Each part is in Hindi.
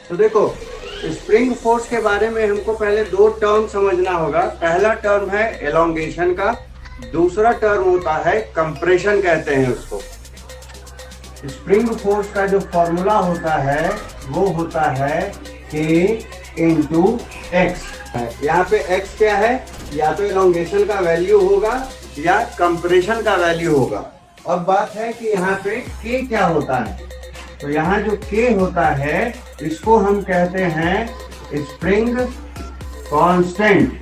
तो देखो, स्प्रिंग फोर्स के बारे में हमको पहले दो टर्म समझना होगा। पहला टर्म है एलोंगेशन का, दूसरा टर्म होता है कंप्रेशन कहते हैं उसको। स्प्रिंग फोर्स का जो फॉर्मूला होता है वो होता है K इंटू एक्स। यहाँ पे x क्या है, या तो एलोंगेशन का वैल्यू होगा या कंप्रेशन का वैल्यू होगा। अब बात है कि यहाँ पे K क्या होता है। तो यहाँ जो K होता है इसको हम कहते हैं स्प्रिंग कांस्टेंट।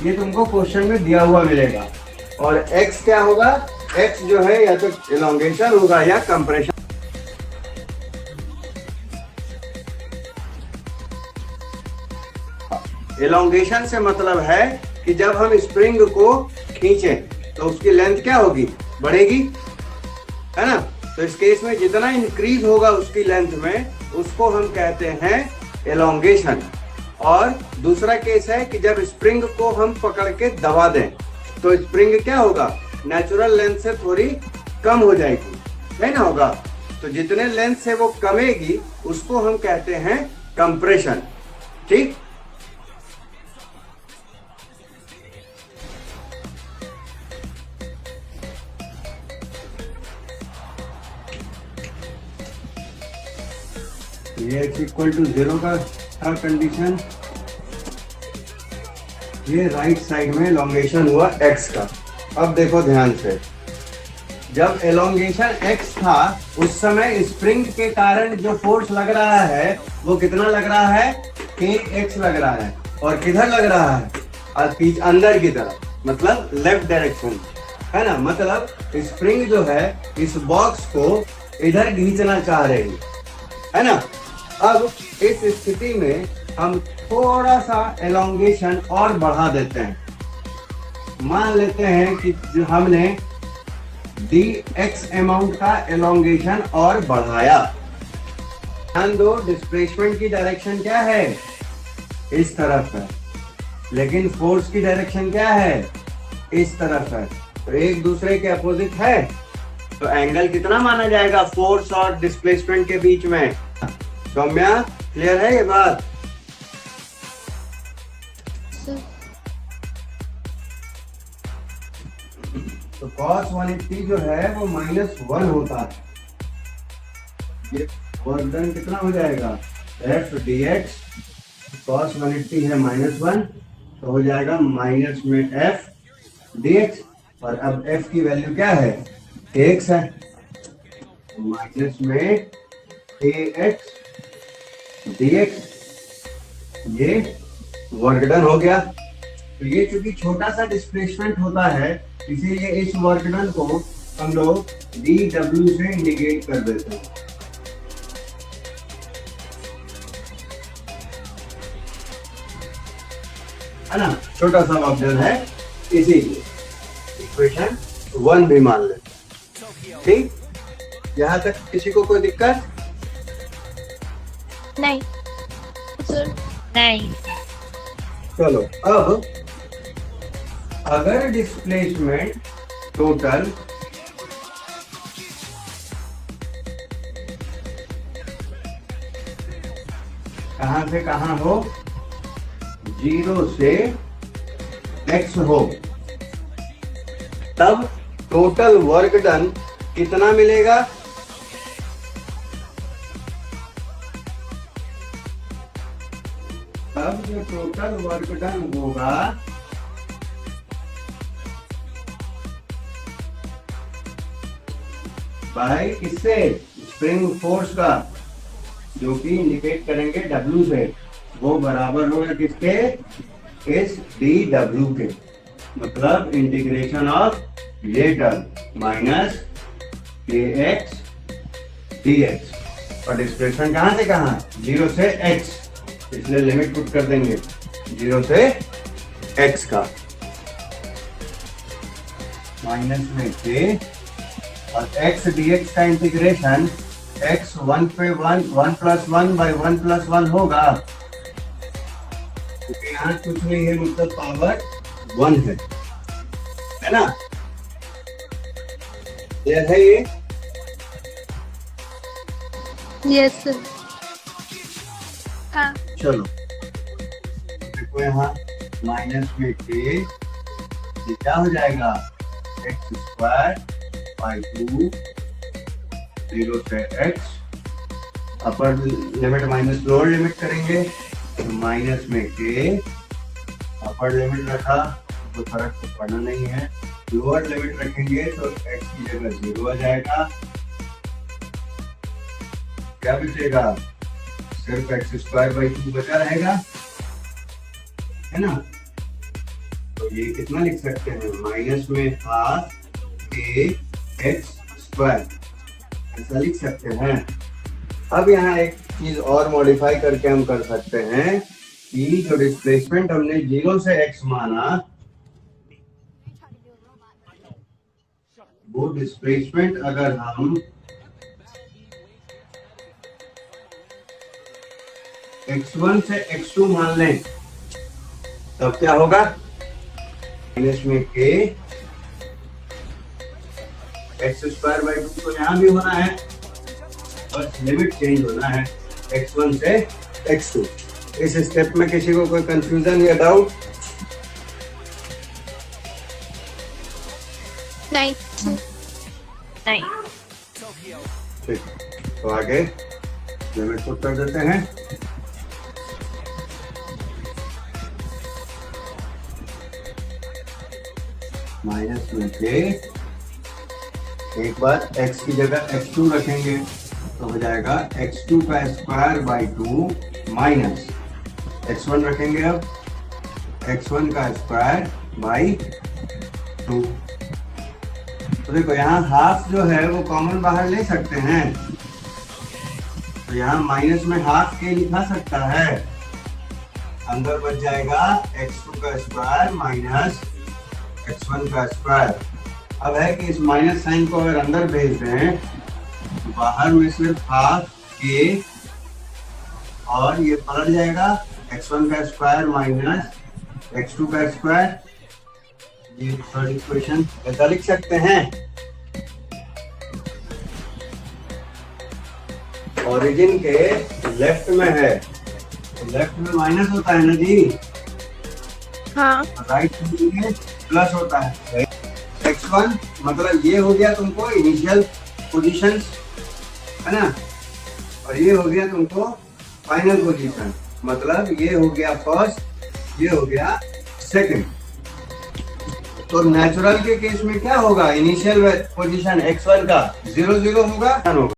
ये तुमको क्वेश्चन में दिया हुआ मिलेगा। और x क्या होगा, x जो है या तो एलोंगेशन होगा या कंप्रेशन। एलोंगेशन से मतलब है कि जब हम स्प्रिंग को खींचें तो उसकी लेंथ क्या होगी, बढ़ेगी, है ना। तो इस केस में जितना इंक्रीज होगा उसकी लेंथ में उसको हम कहते हैं एलोंगेशन। और दूसरा केस है कि जब स्प्रिंग को हम पकड़ के दबा दें तो स्प्रिंग क्या होगा, नेचुरल लेंथ से थोड़ी कम हो जाएगी, है ना होगा। तो जितने लेंथ से वो कमेगी उसको हम कहते हैं कंप्रेशन। ठीक। ये x इक्वल टू 0 का था कंडीशन। ये राइट साइड में एलोंगेशन हुआ x का। अब देखो ध्यान से, जब एलोंगेशन x था उस समय स्प्रिंग के कारण जो फोर्स लग रहा है वो कितना लग रहा है, kx लग रहा है। और किधर लग रहा है, अंदर की तरफ, मतलब लेफ्ट डायरेक्शन, है ना। मतलब स्प्रिंग जो है इस बॉक्स को इधर खींचना चाह रही है ना। अब इस स्थिति में हम थोड़ा सा एलोंगेशन और बढ़ा देते हैं। मान लेते हैं कि जो हमने dx अमाउंट का एलोंगेशन और बढ़ाया। ध्यान दो, डिस्प्लेसमेंट की डायरेक्शन क्या है, इस तरफ है, लेकिन फोर्स की डायरेक्शन क्या है, इस तरफ है। तो एक दूसरे के अपोजिट है, तो एंगल कितना माना जाएगा फोर्स और डिस्प्लेसमेंट के बीच में। सौम्या, क्लियर है ये बात। तो cos 180 जो है वो -1 होता है। ये वर्क डन कितना हो जाएगा, f dx। cos 180 है -1 तो हो जाएगा माइनस में f dx। और अब f की वैल्यू क्या है, x है, माइनस में ax dx। ये वर्क डन हो गया। तो ये चूंकि छोटा सा डिस्प्लेसमेंट होता है इसीलिए इस वर्क डन को हम लोग dw से इंडिकेट कर देते हैं, है ना। छोटा सा वर्क डन है इसीलिए इक्वेशन 1 भी मान लेते हैं। ठीक, यहाँ तक किसी को कोई दिक्कत नहीं सर, नहीं। चलो, अब अगर डिस्प्लेसमेंट टोटल कहां से कहां हो, 0 से x हो, तब टोटल वर्क डन कितना मिलेगा, अब जो टोटल वर्क डन होगा बाय किससे, स्प्रिंग फोर्स का, जो कि इंडिकेट करेंगे W से, वो बराबर होगा किसके, इस dW के। मतलब इंटीग्रेशन ऑफ ये टर्म माइनस kx dx। और डिस्प्लेसमेंट कहां से कहां, 0 से x, इसलिए लिमिट पुट कर देंगे 0 से x का, माइनस में k। और x dx का इंटीग्रेशन x 1 पे 1 प्लस 1 बाई 1 प्लस 1 होगा, क्योंकि यहाँ कुछ नहीं है, मतलब पावर 1 है ना। ये है ये, यस सर। हाँ चलो देखो यहाँ माइनस में के, ये क्या हो जाएगा, एक्स स्क्वायर बाई 2, 0 से x, upper limit minus lower limit करेंगे तो माइनस में के, अपर लिमिट रखा तो फर्क तो पड़ना नहीं है, लोअर लिमिट रखेंगे तो x की जगह 0 आ जाएगा, क्या बचेगा, सिर्फ एक्स स्क्वायर बाई 2 बचा रहेगा, है ना। तो ये कितना लिख सकते हैं, माइनस में हाफ के एक्स स्क्वायर, ऐसा लिख सकते हैं। अब यहाँ एक चीज और मॉडिफाई करके हम कर सकते हैं कि जो डिस्प्लेसमेंट हमने 0 से x माना, वो डिस्प्लेसमेंट अगर हम x1 से x2 मान लें तब क्या होगा, माइनस में के एक्स स्क्वायर बाई 2 तो यहाँ भी होना है, बस लिमिट चेंज होना है x1 से x2। इस स्टेप में किसी को कोई कंफ्यूजन या डाउट? नहीं नहीं। ठीक, तो आगे लिमिट पुट कर देते हैं। माइनस में के, एक बार x की जगह x2 रखेंगे तो हो जाएगा x2 का स्क्वायर बाई 2 माइनस x1 रखेंगे, अब x1 का स्क्वायर बाई 2। तो देखो यहाँ हाफ जो है वो कॉमन बाहर ले सकते हैं, तो यहाँ माइनस में हाफ के लिखा सकता है, अंदर बच जाएगा x2 का स्क्वायर माइनस x1 का स्क्वायर। अब है कि इस माइनस साइन को अगर अंदर भेज दें तो बाहर में सिर्फ हाफ के और ये पलट जाएगा x1 का स्क्वायर माइनस x2 का स्क्वायर। ये थर्ड इक्वेशन ऐसा लिख सकते हैं। ओरिजिन के लेफ्ट में है, तो लेफ्ट में माइनस होता है ना जी, हाँ राइट में प्लस होता है। x1 मतलब ये हो गया तुमको इनिशियल पोजीशंस, है ना, और ये हो गया तुमको फाइनल पोजीशन, मतलब ये हो गया फर्स्ट, ये हो गया सेकंड। तो नेचुरल के केस में क्या होगा, इनिशियल पोजीशन x1 का 0 0 होगा।